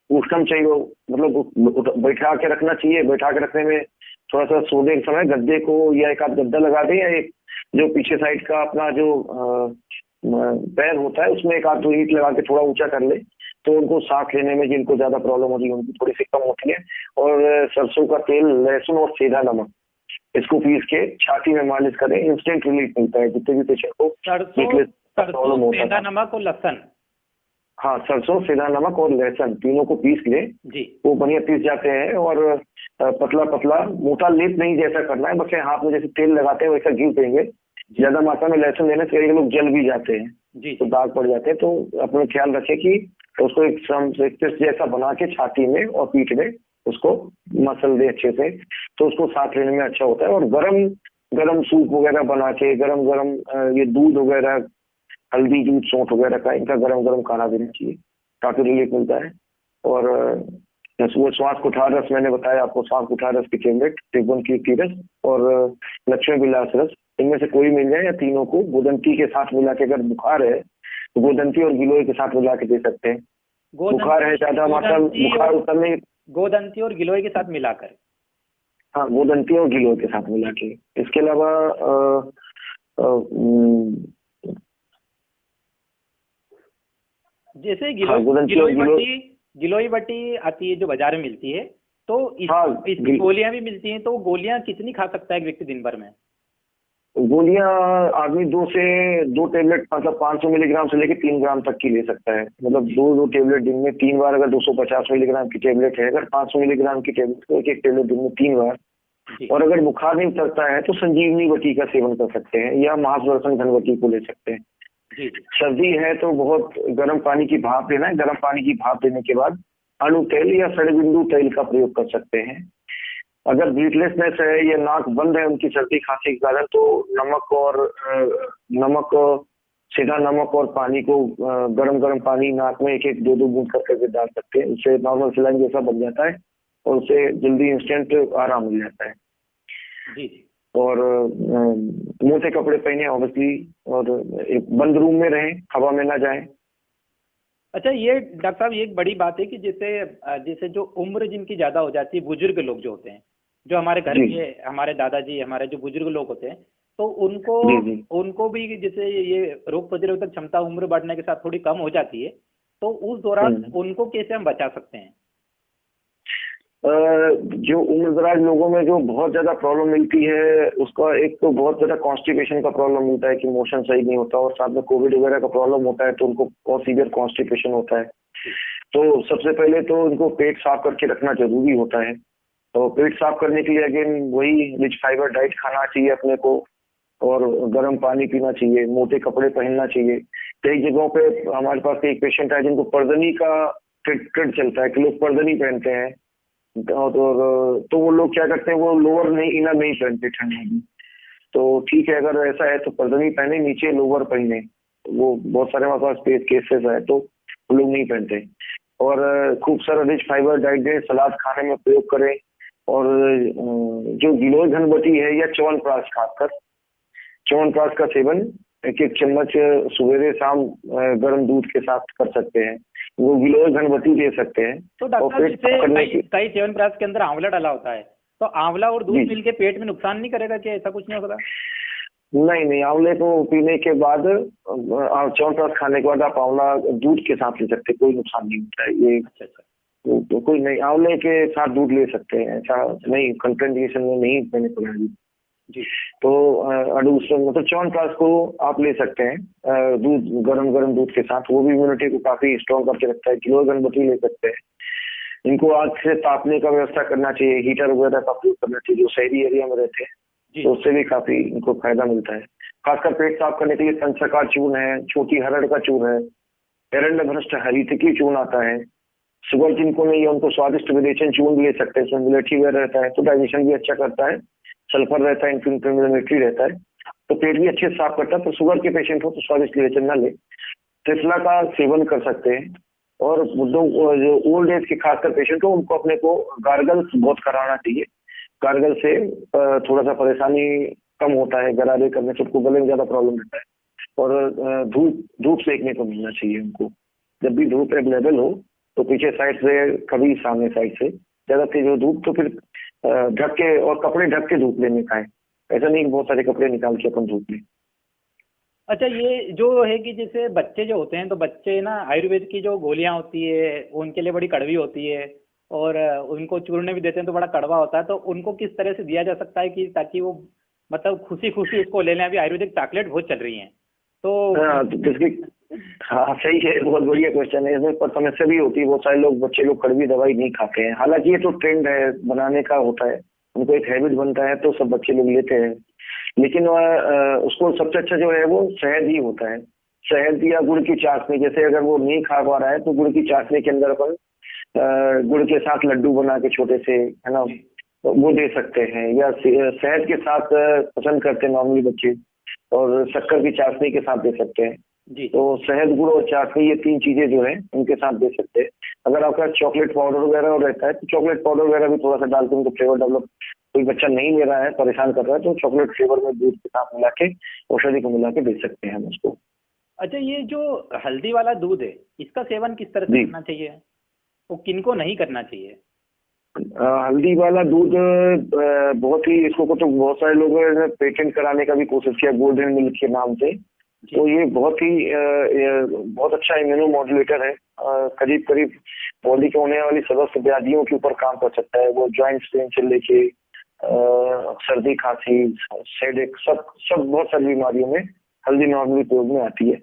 Speaker 2: उष्णम चाहिए, मतलब बैठा के रखना चाहिए। बैठा के रखने में थोड़ा सा सोने के समय गद्दे को या एक आध गद्दा लगा दें, या एक जो पीछे साइड का अपना जो पैर होता है उसमें एक आध 2 ईंट लगा के थोड़ा ऊंचा कर ले तो उनको सांस लेने में जिनको ज्यादा प्रॉब्लम हो रही है उनकी थोड़ी सी कम होती है। और सरसों का तेल, लहसुन और सीधा नमक, इसको पीस के छाती में मालिश करें, इंस्टेंट रिलीफ मिलता है जितने भी पेशेंट को प्रॉब्लम होता है।
Speaker 1: सीधा नमक और लहसुन,
Speaker 2: हाँ, सरसों, सीधा नमक और लहसुन तीनों को पीस ले जी, वो बढ़िया पीस जाते हैं। और पतला पतला मोटा लेप नहीं जैसा करना है, बस हाथ में जैसे तेल लगाते हैं वैसा घी देंगे। ज्यादा मात्रा में लहसुन लेने से कई लोग जल भी जाते हैं
Speaker 1: जी
Speaker 2: तो
Speaker 1: जी।
Speaker 2: दाग पड़ जाते हैं। तो अपना ख्याल रखें कि उसको एक पेस्ट जैसा बना के छाती में और पीठ में उसको मसल दे अच्छे से, तो उसको सांस लेने में अच्छा होता है। और गरम गरम सूप वगैरह बना के, गरम गरम ये दूध वगैरह, हल्दी दूध सौंठ वगैरह का इनका गरम गरम खाना देना चाहिए, काफी रिलीफ मिलता है। और वो श्वास कुठार रस मैंने बताया आपको, श्वास कुठार रस की टेबलेट, टिब्बन की रस और लक्ष्मी विलास रस, इनमें से कोई मिल जाए या तीनों को गोदंती के साथ मिला के, अगर बुखार है तो गोदंती और गिलोय के साथ मिला के दे सकते हैं। बुखार है ज्यादा मात्रा, बुखार उतरने,
Speaker 1: गोदंती और गिलोय के साथ मिलाकर।
Speaker 2: हाँ गोदंती और गिलोय के साथ मिला के। इसके अलावा
Speaker 1: जैसे
Speaker 2: हाँ गोदंती और गिलोय,
Speaker 1: गिलोई बट्टी आती है जो बाजार में मिलती है, तो
Speaker 2: हाँ
Speaker 1: इसकी गोलियां भी मिलती हैं, तो गोलियां कितनी खा सकता है एक व्यक्ति दिन भर में?
Speaker 2: गोलियां आदमी 2 टेबलेट मतलब 500 मिलीग्राम से लेकर 3 ग्राम तक की ले सकता है। मतलब दो टेबलेट दिन में 3 बार, अगर 250 मिलीग्राम की टेबलेट है, अगर 500 मिलीग्राम की टेबलेट तो एक टेबलेट दिन में 3 बार। और अगर बुखार नहीं उतरता है तो संजीवनी बटी का सेवन कर सकते हैं या महासुदर्शन घनवटी को ले सकते हैं। सर्दी है तो बहुत गर्म पानी की भाप लेना है, गर्म पानी की भाप लेने के बाद अणु तेल या सड़बिंदु तेल का प्रयोग कर सकते हैं। अगर ब्रीथलेसनेस है या नाक बंद है उनकी सर्दी खांसी के कारण, तो नमक सीधा नमक और पानी को गरम गरम पानी नाक में एक एक 2 बूंद करके डाल सकते हैं। उससे नॉर्मल सलाइन जैसा बन जाता है और उससे जल्दी इंस्टेंट आराम मिल जाता है।
Speaker 1: जी।
Speaker 2: और मोटे कपड़े पहने ऑब्वियसली, और एक बंद रूम में रहें, हवा में ना जाएं।
Speaker 1: अच्छा, ये डॉक्टर साहब ये एक बड़ी बात है कि जैसे जैसे जो उम्र जिनकी ज्यादा हो जाती है, बुजुर्ग लोग जो होते हैं, जो हमारे घर के, हमारे दादाजी, हमारे जो बुजुर्ग लोग होते हैं, तो उनको भी जैसे ये रोग प्रतिरोधक क्षमता उम्र बढ़ने के साथ थोड़ी कम हो जाती है, तो उस दौरान उनको कैसे हम बचा सकते हैं?
Speaker 2: जो उम्रदराज लोगों में जो बहुत ज्यादा प्रॉब्लम मिलती है उसका एक तो बहुत ज्यादा कॉन्स्टिपेशन का प्रॉब्लम मिलता है कि मोशन सही नहीं होता, और साथ में कोविड वगैरह का प्रॉब्लम होता है तो उनको बहुत सीवियर कॉन्स्टिपेशन होता है। तो सबसे पहले तो उनको पेट साफ करके रखना जरूरी होता है। तो पेट साफ करने के लिए अगेन वही रिच फाइबर डाइट खाना चाहिए अपने को, और गर्म पानी पीना चाहिए, मोटे कपड़े पहनना चाहिए। कई जगहों पे हमारे पास एक पेशेंट है जिनको पर्दनी का ट्रेंड चलता है कि लोग पर्दनी पहनते हैं, तो वो लोग क्या करते हैं, वो लोअर नहीं, इनर नहीं पहनते ठंड में। तो ठीक है, अगर ऐसा है तो पर्दनी पहने, नीचे लोअर पहने। वो बहुत सारे हमारे पास केसेस है तो वो लोग नहीं पहनते। और खूब सारा रिच फाइबर डाइट दें, सलाद खाने में प्रयोग करें। और जो गिलोय घनवटी है या च्यवनप्राश, खासकर च्यवनप्राश का सेवन 1-1 चम्मच सवेरे शाम गर्म दूध के साथ कर सकते हैं। वो गिलोय घनवटी दे सकते हैं।
Speaker 1: तो डॉक्टर जैसे कई च्यवनप्राश के अंदर आंवला डाला होता है, तो आंवला और दूध मिलके पेट में नुकसान नहीं करेगा क्या? ऐसा कुछ नहीं होगा?
Speaker 2: नहीं, आंवले को पीने के बाद, च्यवनप्राश खाने के बाद आप आंवला दूध के साथ ले सकते, कोई नुकसान नहीं होता है ये। अच्छा। तो कोई नहीं, आंवले के साथ दूध ले सकते हैं, ऐसा नहीं, कंट्राइंडिकेशन में नहीं मैंने सुना जी। तो मतलब च्यवनप्राश को आप ले सकते हैं दूध, गरम दूध के साथ, वो भी इम्यूनिटी को काफी स्ट्रॉन्ग करके रखता है। गिलोय घनवटी ले सकते हैं। इनको आग से तापने का व्यवस्था करना चाहिए, हीटर वगैरह का प्रयोग करना चाहिए जो शहरी एरिया में रहते हैं, तो उससे भी काफी इनको फायदा मिलता है। खासकर पेट साफ करने के लिए तंसका चूर्ण है, छोटी हरड़ का चूर्ण है, एरंड भ्रष्ट हरितकी चूर्ण आता है। शुगर जिनको नहीं है उनको स्वादिष्ट विरेचन चूर्ण भी ले सकते हैं, इसमें मिलेठी रहता है तो डाइजेशन भी अच्छा करता है, सल्फर रहता है, इन्फ्लेमेटरी रहता है, तो पेट भी अच्छे से साफ करता है। तो शुगर के पेशेंट हो तो स्वादिष्ट विरेचन ना ले, त्रिफला का सेवन कर सकते हैं। और जो ओल्ड एज के खासकर पेशेंट हो उनको अपने को गार्गल्स बहुत कराना चाहिए। गार्गल से थोड़ा सा परेशानी कम होता है, गरारे करने से उनको गले में ज्यादा प्रॉब्लम रहता है। और धूप सेकने को मिलना चाहिए उनको। जब भी धूप अवेलेबल हो तो पीछे साइड से, कभी सामने साइड से, ज्यादा तेज हो धूप तो फिर ढक के, और कपड़े ढक के धूप लेने का है, ऐसा नहीं बहुत सारे कपड़े निकाल के अपन धूप लें।
Speaker 1: अच्छा, ये जो है कि जैसे बच्चे जो होते हैं, तो बच्चे ना आयुर्वेद की जो गोलियां होती है उनके लिए बड़ी कड़वी होती है, और उनको चूरने भी देते हैं तो बड़ा कड़वा होता है, तो उनको किस तरह से दिया जा सकता है कि ताकि वो मतलब खुशी खुशी उसको ले लें? अभी आयुर्वेदिक चॉकलेट बहुत चल रही है तो
Speaker 2: हाँ सही है, बहुत बढ़िया क्वेश्चन है। इसमें पर समस्या भी होती है, बहुत सारे लोग, बच्चे लोग कड़वी दवाई नहीं खाते हैं। हालांकि ये तो ट्रेंड है, बनाने का होता है, उनको एक हैबिट बनता है तो सब बच्चे लोग लेते हैं। लेकिन उसको सबसे अच्छा जो है वो शहद ही होता है। शहद या गुड़ की चाशनी, जैसे अगर वो नहीं खा पा रहा है तो गुड़ की चाशनी के अंदर अपन गुड़ के साथ लड्डू बना के छोटे से, है ना, तो वो दे सकते हैं। या शहद के साथ पसंद करते हैं नॉर्मली बच्चे, और शक्कर की चाशनी के साथ दे सकते हैं।
Speaker 1: जी
Speaker 2: तो शहद, गुड़ और चाशनी, ये 3 चीजें जो है उनके साथ दे सकते हैं। अगर आपका चॉकलेट पाउडर वगैरह रहता है तो चॉकलेट पाउडर वगैरह भी थोड़ा सा डाल के उनको फ्लेवर डेवलप, कोई बच्चा नहीं ले रहा है, परेशान कर रहा है, तो चॉकलेट फ्लेवर में दूध के साथ मिला के, औषधि को मिला के दे सकते हैं हम उसको।
Speaker 1: अच्छा, ये जो हल्दी वाला दूध है, इसका सेवन किस तरह से करना चाहिए, वो किनको नहीं करना चाहिए?
Speaker 2: हल्दी वाला दूध बहुत ही, इसको तो बहुत सारे लोगों ने पेटेंट कराने का भी कोशिश किया गोल्डन मिल्क के नाम से। तो ये बहुत ही बहुत अच्छा इम्यूनो मॉड्यूलेटर है। करीब करीब बॉडी के होने वाली समस्त व्याधियों के ऊपर काम कर सकता है। वो जॉइंट पेन से लेके सर्दी खांसी हेडेक, सब सब बहुत सारी बीमारियों में हल्दी नॉर्मली उपयोग में आती है।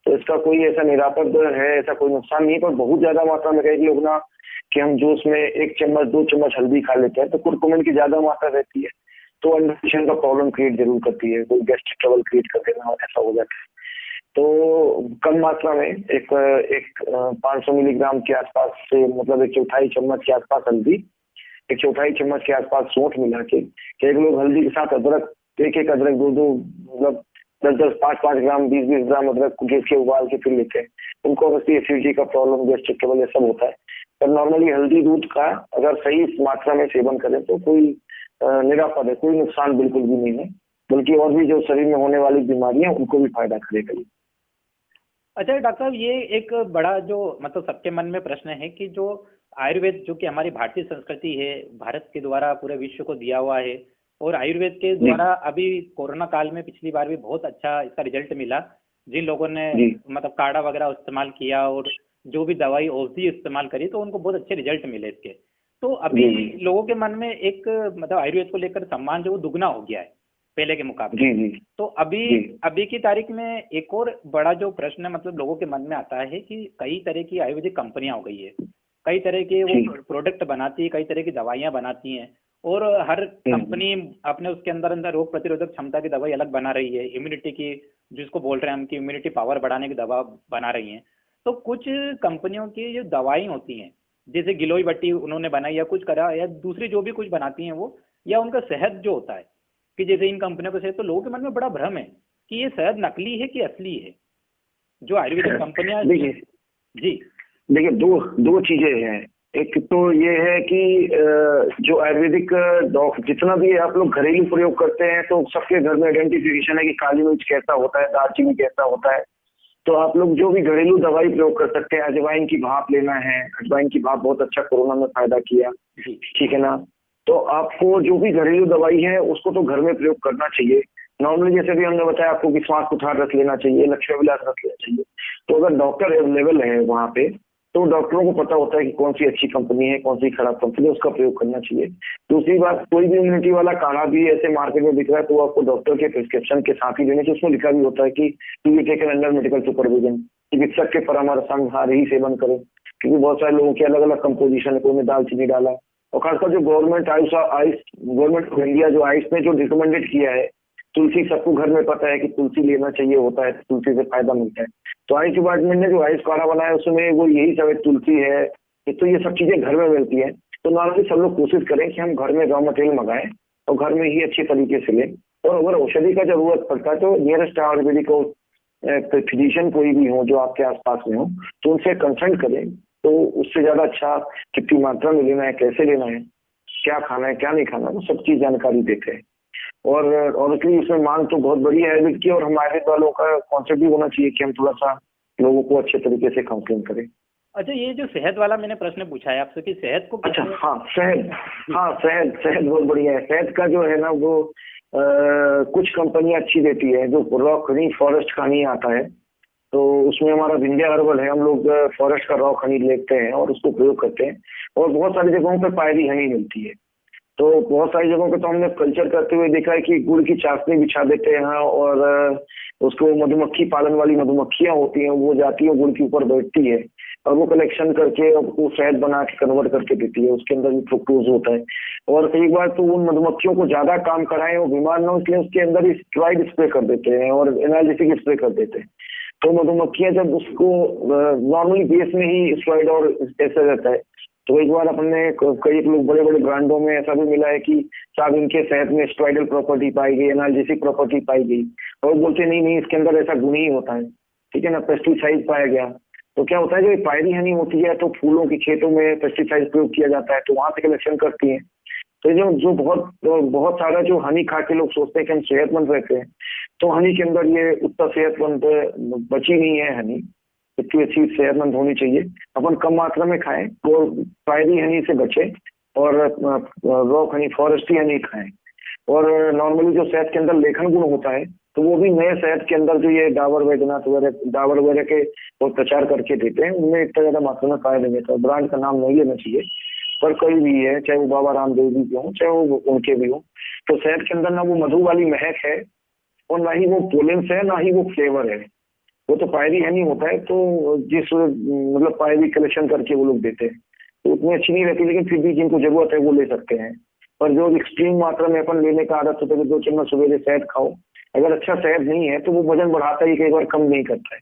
Speaker 2: तो इसका कोई ऐसा निरापद है, ऐसा कोई नुकसान नहीं है। पर बहुत ज्यादा मात्रा में कई लोग ना कि हम जोश में 1 चम्मच 2 चम्मच हल्दी खा लेते हैं तो कुरकुमिन की ज्यादा मात्रा रहती है, तो अंडरन्यूट्रिशन का प्रॉब्लम क्रिएट जरूर करती है, कोई गैस्ट्रिक ट्रबल क्रिएट कर देना, ऐसा हो जाता है। तो कम मात्रा में एक 500 मिलीग्राम के आसपास से, मतलब 1/4 चम्मच के आसपास हल्दी, 1/4 चम्मच के आसपास सौंठ मिला के, एक लोग हल्दी के साथ अदरक, एक अदरक, दो मतलब 10-10, 5-5 ग्राम, 20-20 ग्राम अदरक गैस के उबाल के फिर लेते हैं। उनको ऑब्वियसली एसिडिटी का प्रॉब्लम, गैस्ट्रिक ट्रबल, ये सब होता है। पर नॉर्मली हल्दी दूध का अगर सही मात्रा में सेवन करें तो कोई निरापद है, कोई नुकसान बिल्कुल भी नहीं है, बल्कि और भी जो शरीर में होने वाली बीमारियां उनको भी फायदा करेगा।
Speaker 1: अच्छा डॉक्टर साहब, ये एक बड़ा जो मतलब सबके मन में प्रश्न है कि जो आयुर्वेद, जो कि हमारी भारतीय संस्कृति है, भारत के द्वारा पूरे विश्व को दिया हुआ है, और आयुर्वेद के द्वारा अभी कोरोना काल में पिछली बार भी बहुत अच्छा इसका रिजल्ट मिला। जिन लोगों ने मतलब काढ़ा वगैरह इस्तेमाल किया और जो भी दवाई औषधि इस्तेमाल करी, तो उनको बहुत अच्छे रिजल्ट मिले इसके। तो अभी लोगों के मन में एक मतलब आयुर्वेद को लेकर सम्मान जो दुगना हो गया है पहले के मुकाबले। तो अभी की तारीख में एक और बड़ा जो प्रश्न मतलब लोगों के मन में आता है कि कई तरह की आयुर्वेदिक कंपनियां हो गई है, कई तरह के वो प्रोडक्ट बनाती है, कई तरह की दवाइयां बनाती हैं, और हर कंपनी अपने उसके अंदर अंदर रोग प्रतिरोधक क्षमता की दवाई अलग बना रही है, इम्यूनिटी की, जिसको बोल रहे हैं हम कि इम्यूनिटी पावर बढ़ाने की दवा बना रही है। तो कुछ कंपनियों की जो दवाई होती हैं, जैसे गिलोय बट्टी उन्होंने बनाई या कुछ करा, या दूसरी जो भी कुछ बनाती हैं वो, या उनका शहद जो होता है कि जैसे इन कंपनियों का शहद, तो लोगों के मन में बड़ा भ्रम है कि ये शहद नकली है कि असली है, जो आयुर्वेदिक कंपनियां। जी
Speaker 2: देखिए, दो चीजें हैं। एक तो ये है कि जो आयुर्वेदिक जितना भी आप लोग घरेलू प्रयोग करते हैं तो सबके घर में आइडेंटिफिकेशन है कि काली मिर्च कैसा होता है, दालचीनी कैसा होता है। तो आप लोग जो भी घरेलू दवाई प्रयोग कर सकते हैं, अजवाइन की भाप लेना है, अजवाइन की भाप बहुत अच्छा कोरोना में फायदा किया, ठीक है ना। तो आपको जो भी घरेलू दवाई है उसको तो घर में प्रयोग करना चाहिए। नॉर्मली जैसे भी हमने बताया, आपको विश्वास कुठार रख लेना चाहिए, लक्ष्मी विलास रख लेना चाहिए। तो अगर डॉक्टर अवेलेबल है वहाँ पे तो डॉक्टरों को पता होता है कि कौन सी अच्छी कंपनी है, कौन सी खराब कंपनी है, उसका प्रयोग करना चाहिए। दूसरी बात, कोई भी इम्यूनिटी वाला काढ़ा भी ऐसे मार्केट में दिख रहा है तो आपको डॉक्टर के प्रिस्क्रिप्शन के साथ ही देने चाहिए। उसमें लिखा भी होता है कि to be taken under medical supervision, चिकित्सक के परामर्शानुसार ही सेवन करें, क्योंकि बहुत सारे लोगों की अलग अलग कंपोजिशन है, कोई ने दालचीनी डाला। और खासकर जो गवर्नमेंट ऑफ इंडिया जो आयुष ने जो रिकमेंडेड किया है, तुलसी, सबको घर में पता है कि तुलसी लेना चाहिए होता है, तुलसी से फायदा मिलता है। तो आयुष डिपार्टमेंट ने जो आयुष काढ़ा बनाया उसमें वो यही सब तुलसी है, तो ये सब चीजें घर में मिलती है। तो नॉर्मली सब लोग कोशिश करें कि हम घर में रॉ मटेरियल मंगाएं और घर में ही अच्छे तरीके से लें। और अगर औषधि का जरूरत पड़ता है तो नियरेस्ट आयुर्वेदिक को फिजिशियन कोई भी हो जो आपके आसपास में हो, तो उनसे कंसल्ट करें। तो उससे ज्यादा अच्छा कितनी मात्रा में लेना है, कैसे लेना है, क्या खाना है, क्या नहीं खाना, वो सब चीज जानकारी देते हैं। और ऑब्वियसली इसमें मांग तो बहुत बड़ी है आयुर्वेद की, और हमारे वालों का कॉन्सेप्ट भी होना चाहिए कि हम थोड़ा सा लोगों को अच्छे तरीके से काउंसलिंग करें।
Speaker 1: अच्छा, ये जो शहद वाला मैंने प्रश्न पूछा है आपसे कि शहद को,
Speaker 2: अच्छा शहद बहुत बढ़िया है। शहद का जो है ना वो कुछ कंपनियां अच्छी देती है, जो रॉक हनी, फॉरेस्ट का हनी आता है, तो उसमें हमारा विंध्या हर्बल है, हम लोग फॉरेस्ट का रॉक हनी लेते हैं और उसको प्रयोग करते हैं। और बहुत सारी जगहों पर पायरी हनी मिलती है। तो बहुत सारी जगहों पे तो हमने कल्चर करते हुए देखा है कि गुड़ की चाशनी बिछा देते हैं और उसको मधुमक्खी पालन वाली मधुमक्खियां होती हैं, वो जाती है गुड़ के ऊपर बैठती है और वो कलेक्शन करके वो शहद बना के कन्वर्ट करके देती है। उसके अंदर भी फ्रुक्टोज होता है। और कई बार तो उन मधुमक्खियों को ज्यादा काम कराएं और बीमार ना हो, इसलिए उसके अंदर स्टेरॉइड स्प्रे कर देते हैं और एनाल्जेसिक स्प्रे कर देते हैं। तो मधुमक्खियां जब उसको नॉर्मली बेस में ही स्टेरॉइड और ऐसा रहता है, तो एक बार अपने कई लोग बड़े बड़े ब्रांडों में ऐसा भी मिला है कि साहब इनके शहद में स्टेरॉइडल प्रॉपर्टी पाई गई, एनाल्जेसिक प्रॉपर्टी पाई गई, और बोलते नहीं नहीं इसके अंदर ऐसा गुण ही होता है, ठीक है ना, पेस्टिसाइड पाया गया। तो क्या होता है, जो पायरी हनी होती है तो फूलों के खेतों में पेस्टिसाइड प्रयोग किया जाता है, तो वहां से कलेक्शन करती है। तो जो जो बहुत बहुत सारा जो हनी खा के लोग सोचते हैं कि हम सेहतमंद रहते हैं, तो हनी के अंदर ये उतना सेहतमंद बची नहीं है हनी, इतनी अच्छी सेहतमंद होनी चाहिए। अपन कम मात्रा में खाएं और पायरी हनी से बचें, और रॉक हनी, फॉरेस्ट्री हनी खाएं। और नॉर्मली जो शहद के अंदर लेखन गुण होता है, तो वो भी नए शहद के अंदर जो ये डाबर वैद्यनाथ वगैरह, डाबर वगैरह के वो प्रचार करके देते हैं, उनमें इतना ज्यादा मात्रा में पाया नहीं जाता। ब्रांड का नाम नहीं लेना चाहिए, पर कोई भी है, चाहे वो बाबा रामदेव जी के हों, चाहे वो उनके भी हों, तो शहद के अंदर ना वो मधु वाली महक है, और ना ही वो पोलेंस है, ना ही वो फ्लेवर है। वो तो पायरी हनी होता है, तो जिस मतलब पायरी कलेक्शन करके वो लोग देते हैं, तो उतनी अच्छी नहीं रहती, लेकिन फिर भी जिनको जरूरत है वो ले सकते हैं। पर जो एक्सट्रीम मात्रा में अपन लेने का आदत होता है कि 2 चम्मच सवेरे शहद खाओ, अगर अच्छा शहद नहीं है तो वो वजन बढ़ाता ही, कई बार कम नहीं करता है,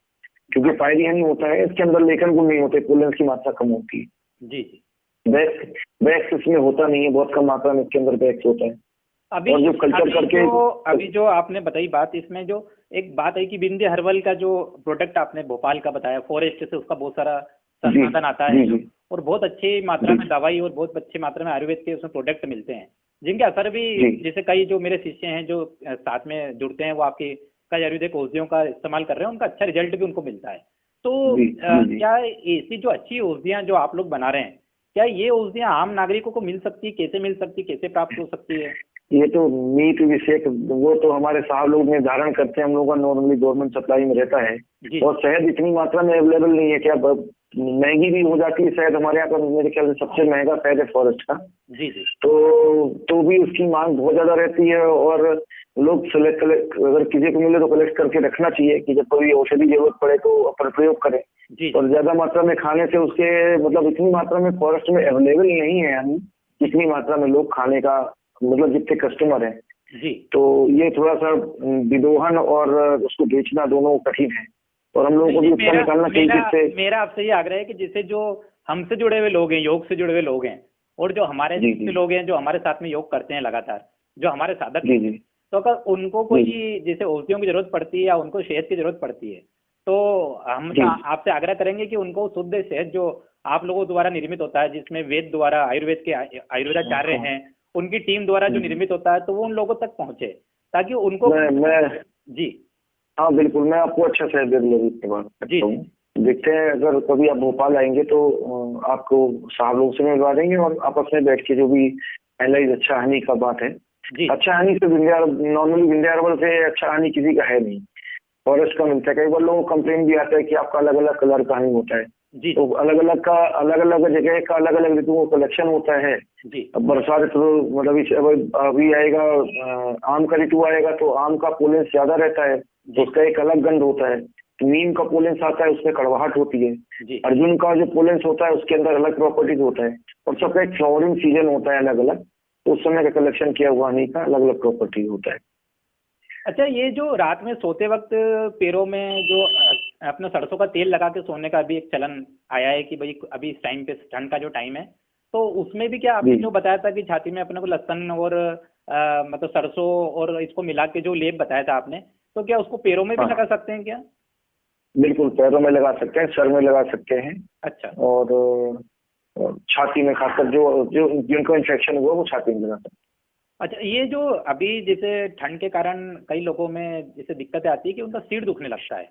Speaker 2: क्योंकि पायरी हनी होता है, इसके अंदर लेखन गुण नहीं होते, पोलेंस की मात्रा कम होती है।
Speaker 1: जी जी।
Speaker 2: बैक्स बैक्स इसमें होता नहीं है, बहुत कम मात्रा में इसके अंदर बैक्स होता है।
Speaker 1: अभी
Speaker 2: और जो कल्चर करके
Speaker 1: अभी जो आपने बताई बात, इसमें जो एक बात है कि बिंदी हर्बल का जो प्रोडक्ट आपने भोपाल का बताया, फॉरेस्ट से उसका बहुत सारा संसाधन आता है, और बहुत अच्छी मात्रा में दवाई और बहुत अच्छी मात्रा में आयुर्वेद के उसमें प्रोडक्ट मिलते हैं, जिनके असर भी, जैसे कई जो मेरे शिष्य हैं जो साथ में जुड़ते हैं, वो आपकी कई आयुर्वेदिक औषधियों का इस्तेमाल कर रहे हैं, उनका अच्छा रिजल्ट भी उनको मिलता है। तो क्या ऐसी जो अच्छी औषधियाँ जो आप लोग बना रहे हैं, क्या ये औषधियाँ आम नागरिकों को मिल सकती है? कैसे मिल सकती है, कैसे प्राप्त हो सकती है?
Speaker 2: ये तो नीट विषय वो तो हमारे साहब लोग निर्धारण करते हैं, हम लोगों का नॉर्मली गवर्नमेंट सप्लाई में रहता है, और शहद इतनी मात्रा में अवेलेबल नहीं है, क्या महंगी भी हो जाती है शहद। हमारे यहाँ पर मेरे ख्याल से सबसे महंगा शहद है फॉरेस्ट का।
Speaker 1: जी जी।
Speaker 2: तो भी उसकी मांग बहुत ज्यादा रहती है, और लोग अगर किसी को मिले तो कलेक्ट करके रखना चाहिए कि जब कोई औषधि जरूरत पड़े तो अपन प्रयोग करें। और ज्यादा मात्रा में खाने से उसके मतलब इतनी मात्रा में फॉरेस्ट में अवेलेबल नहीं है, यानी जितनी मात्रा में लोग खाने का मतलब जितने कस्टमर हैं
Speaker 1: जी,
Speaker 2: तो ये थोड़ा सा विदोहन और उसको बेचना दोनों कठिन है, और हम लोगों को भी उसका निकालना चाहिए। जिससे
Speaker 1: मेरा आपसे ये आग्रह है कि जिससे जो हमसे जुड़े हुए लोग हैं, योग से जुड़े हुए लोग हैं, और जो हमारे लोग हैं जो हमारे साथ में योग करते हैं लगातार, जो हमारे साधक, तो अगर उनको कोई जैसे औषधियों की जरूरत पड़ती है या उनको शहद की जरूरत पड़ती है, तो हम आपसे आग्रह करेंगे कि उनको शुद्ध शहद जो आप लोगों द्वारा निर्मित होता है, जिसमें वेद द्वारा आयुर्वेद के आयुर्वेदाचार्य हैं, उनकी टीम द्वारा जो निर्मित होता है, तो वो उन लोगों तक पहुंचे, ताकि उनको जी
Speaker 2: हाँ बिल्कुल, मैं आपको अच्छा शहद दे दूंगा। जी देखते हैं, अगर कभी आप भोपाल आएंगे तो आपको साहब लोग से मिलवा देंगे, और आपस में बैठ के जो भी एनालाइज अच्छा हनी का बात है। अच्छा हनी से नॉर्मली विंध्या हर्बल से अच्छा हनी किसी का है नहीं, फॉरेस्ट का मिलता है। कई बार लोगों को कंप्लेन भी आता है कि आपका अलग अलग कलर का हनी होता है, तो अलग अलग जगह का अलग अलग ऋतुओं का कलेक्शन होता है। अब बरसात ऋतु मतलब अभी आएगा, आम का ऋतु आएगा तो आम का पोलेंस ज्यादा रहता है, तो उसका एक अलग गंध होता है। नीम का पोलेंस आता है, उसमें कड़वाहट होती है। अर्जुन का जो पोलेंस होता है उसके अंदर अलग प्रॉपर्टीज होता है, और सबका एक फ्लावरिंग सीजन होता है अलग अलग, तो उस समय का कलेक्शन किया हुआ हनी का अलग अलग प्रॉपर्टी होता है।
Speaker 1: अच्छा, ये जो रात में सोते वक्त पैरों में जो अपना सरसों का तेल लगा के सोने का अभी एक चलन आया है कि भाई अभी इस टाइम पे ठंड का जो टाइम है, तो उसमें भी क्या आपने जो बताया था कि छाती में अपने को लहसुन और मतलब सरसों और इसको मिला के जो लेप बताया था आपने, तो क्या उसको पैरों में भी लगा सकते हैं क्या?
Speaker 2: बिल्कुल, पैरों में लगा सकते हैं, सर में लगा सकते हैं।
Speaker 1: अच्छा।
Speaker 2: और छाती में खासकर जो जिनको इन्फेक्शन हुआ वो छाती में लगा सकते हैं।
Speaker 1: अच्छा, ये जो अभी जैसे ठंड के कारण कई लोगों में जैसे दिक्कतें आती है कि उनका सिर दुखने लगता है,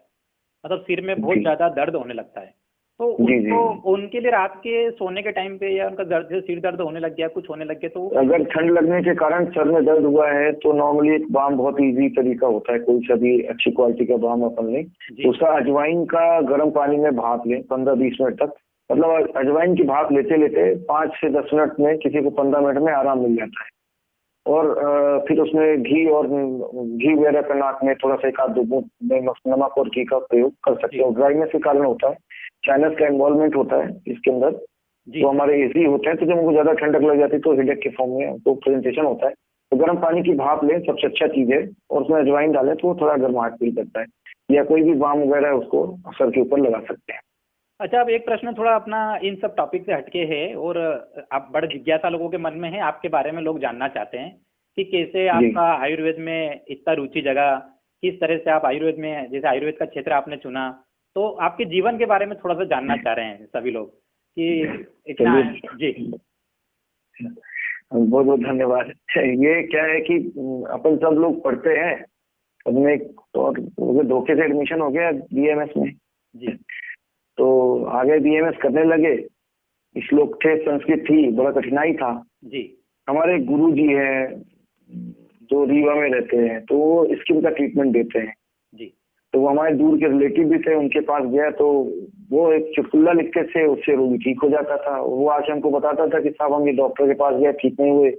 Speaker 1: मतलब सिर में बहुत ज्यादा दर्द होने लगता है, तो उनको उनके लिए रात के सोने के टाइम पे या उनका सिर दर्द होने लग गया, कुछ होने लग गया, तो
Speaker 2: अगर ठंड लगने के कारण सर में दर्द हुआ है तो नॉर्मली एक बाम बहुत इजी तरीका होता है, कोई सा भी अच्छी क्वालिटी का बाम अपन लें, उसका अजवाइन का गर्म पानी में भाप लें 15-20 मिनट तक। मतलब अजवाइन की भाप लेते लेते 5 से 10 मिनट में किसी को 15 मिनट में आराम मिल जाता है। और फिर उसमें घी वगैरह का नाक में थोड़ा सा 1-2 बूंद नमक और घी का प्रयोग कर सकते हैं। ड्राइनेस के कारण होता है, साइनस का इन्वॉल्वमेंट होता है इसके अंदर, तो हमारे एसी होते हैं, तो जब उनको ज्यादा ठंडक लग जाती है तो हेडेक के फॉर्म में उनको प्रेजेंटेशन होता है, तो गर्म पानी की भाप लें, सबसे अच्छा चीज है, और उसमें अजवाइन डालें तो वो थोड़ा गर्माहट फील करता है। या कोई भी बाम वगैरह है उसको सर के ऊपर लगा सकते हैं।
Speaker 1: अच्छा, अब एक प्रश्न थोड़ा अपना इन सब टॉपिक से हटके है, और आप बड़े जिज्ञासा लोगों के मन में है, आपके बारे में लोग जानना चाहते हैं कि कैसे
Speaker 2: जी
Speaker 1: आपका आयुर्वेद में इतना रुचि जगा, किस तरह से आप आयुर्वेद में, जैसे आयुर्वेद का क्षेत्र आपने चुना, तो आपके जीवन के बारे में थोड़ा सा जानना चाह रहे हैं सभी लोग कि इतना।
Speaker 2: चलिए,
Speaker 1: जी
Speaker 2: बहुत बहुत धन्यवाद। ये क्या है कि अपन सब लोग पढ़ते हैं, अपने, और मुझे धोखे से एडमिशन हो गया बीएमएस में।
Speaker 1: जी
Speaker 2: तो आगे बीएमएस करने लगे, श्लोक थे, संस्कृत थी, बड़ा कठिनाई था।
Speaker 1: जी
Speaker 2: हमारे गुरु जी हैं जो रीवा में रहते हैं, तो वो स्किन का ट्रीटमेंट देते हैं।
Speaker 1: जी
Speaker 2: तो वो हमारे दूर के रिलेटिव भी थे, उनके पास गया तो वो एक चुटकुला लिखते थे, उससे रोगी ठीक हो जाता था। वो आके हमको बताता था कि साहब हम ये डॉक्टर के पास गए, ठीक नहीं हुए,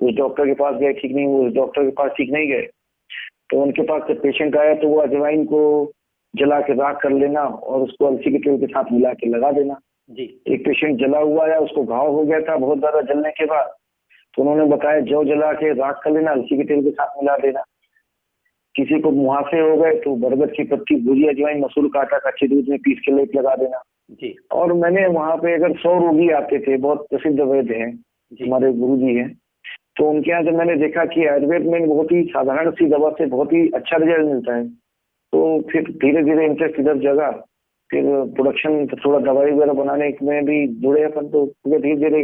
Speaker 2: उस डॉक्टर के पास गए, ठीक नहीं हुए, उस डॉक्टर के पास ठीक नहीं गए। तो उनके पास जब पेशेंट आया तो वो अजवाइन को जला के राख कर लेना और उसको अलसी के तेल के साथ मिला के लगा देना।
Speaker 1: जी
Speaker 2: एक पेशेंट जला हुआ है, उसको घाव हो गया था बहुत ज्यादा जलने के बाद, तो उन्होंने बताया जौ जला के राख कर लेना, अलसी के तेल के साथ मिला देना। किसी को मुहासे हो गए तो बरगद की पत्ती, भुजी अजवाइन, मसूर का आटा कच्चे दूध में पीस के लेप लगा देना।
Speaker 1: जी
Speaker 2: और मैंने वहां पे अगर 100 रोगी आते थे, बहुत प्रसिद्ध वैद्य हैं,
Speaker 1: जी
Speaker 2: हमारे गुरु जी हैं, तो उनके यहाँ जब मैंने देखा कि आयुर्वेद में बहुत ही साधारण सी दवा से बहुत ही अच्छा रिजल्ट मिलता है, तो फिर धीरे धीरे इंटरेस्ट इधर जगा। फिर प्रोडक्शन थोड़ा दवाई वगैरह बनाने में भी जुड़े अपन, तो धीरे धीरे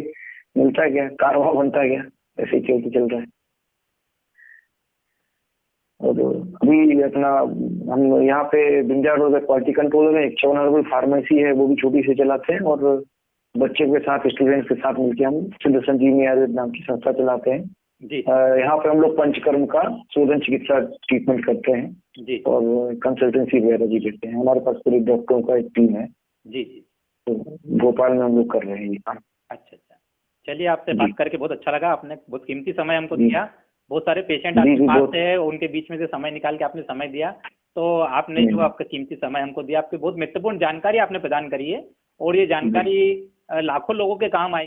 Speaker 2: मिलता गया, कारवा बनता गया, ऐसे ही चलते चल रहा है। और अभी अपना हम यहाँ पे बिंजा रोड में क्वालिटी कंट्रोल में एक 54 हर्बल फार्मेसी है, वो भी छोटी से चलाते हैं, और बच्चे के साथ, स्टूडेंट्स के साथ मिलकर हम सिद्ध संजीवनी आयुर्वेद नाम की संस्था चलाते हैं।
Speaker 1: जी
Speaker 2: यहाँ पे हम लोग पंचकर्म का शोधन चिकित्सा ट्रीटमेंट करते हैं,
Speaker 1: जी
Speaker 2: और कंसल्टेंसी वगैरह भी देते हैं। हमारे पास पूरे डॉक्टरों का एक टीम है,
Speaker 1: जी जी
Speaker 2: तो भोपाल में हम लोग कर रहे हैं ये काम।
Speaker 1: अच्छा अच्छा, चलिए आपसे
Speaker 2: जी
Speaker 1: बात करके बहुत अच्छा लगा, आपने बहुत कीमती समय हमको
Speaker 2: जी
Speaker 1: दिया। बहुत सारे पेशेंट
Speaker 2: जी
Speaker 1: आपके
Speaker 2: जी
Speaker 1: पास
Speaker 2: बहुत
Speaker 1: थे, उनके बीच में से समय निकाल के आपने समय दिया, तो आपने जो आपका कीमती समय हमको दिया, आपकी बहुत महत्वपूर्ण जानकारी आपने प्रदान करी है, और ये
Speaker 2: जी
Speaker 1: जानकारी लाखों लोगों के काम आई।